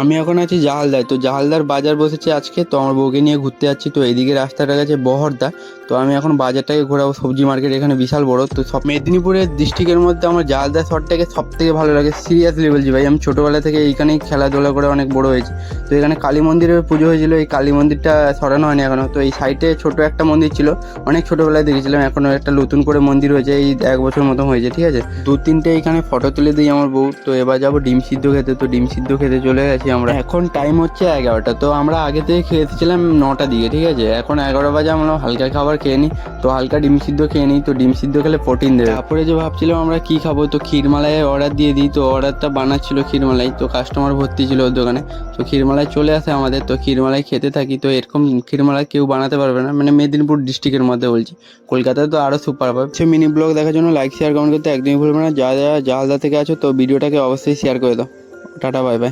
আমি এখন আছি জাহালদায়। তো জাহালদার বাজার বসেছে আজকে, তো আমার বউকে নিয়ে ঘুরতে যাচ্ছি। তো এইদিকে রাস্তাটা গেছে বহরদা। তো আমি এখন বাজারটাকে ঘোরাবো, সবজি মার্কেট এখানে বিশাল বড়। তো সব মেদিনীপুরের ডিস্ট্রিক্টের মধ্যে আমার জাহালদা শহরটাকে সব থেকে ভালো লাগে। সিরিয়াসলি বলছি ভাই, আমি ছোটোবেলা থেকে এইখানেই খেলাধুলা করে অনেক বড় হয়েছি। তো এখানে কালী মন্দিরের পুজো হয়েছিল, এই কালী মন্দিরটা সরানো হয়নি এখনও। তো এই সাইডে ছোট একটা মন্দির ছিল, অনেক ছোটোবেলায় দেখেছিলাম। এখনও একটা নতুন করে মন্দির হয়েছে, এই 1 বছর মতো হয়েছে, ঠিক আছে। 2-3টে এখানে ফটো তুলে দিই আমার বউ। তো এবার যাবো ডিম সিদ্ধ খেতে। তো ডিম সিদ্ধ খেতে চলে গেছি আমরা। এখন টাইম হচ্ছে 11টা। তো আমরা আগে থেকে খেয়ে এসেছিলাম 9টার দিকে, ঠিক আছে। এখন 11 বাজে, আমরা হালকা খাবার খেয়ে নিই। তো হালকা ডিম সিদ্ধ খেয়ে নিই। তো ডিম সিদ্ধ খেলে প্রোটিন দেবে। তারপরে যে ভাবছিলাম আমরা কি খাবো, তো ক্ষীরমালাই অর্ডার দিয়ে দিই। তো অর্ডারটা বানাচ্ছিল ক্ষীরমালাই, তো কাস্টমার ভর্তি ছিল ওর দোকানে। তো ক্ষীরমালাই চলে আসে আমাদের। তো ক্ষীরমালাই খেতে থাকি। তো এরকম ক্ষীরমালাই কেউ বানাতে পারবে না, মানে মেদিনীপুর ডিস্ট্রিক্টের মধ্যে বলছি। কলকাতায় তো আরও সুপার পাবে। সে মিনি ব্লগ দেখার জন্য লাইক শেয়ার কমেন্ট করতে একদমই ভুলবে না। যারা যারা জাহালদা থেকে আছো, তো ভিডিওটাকে অবশ্যই শেয়ার করে দাও। Tata, bye bye.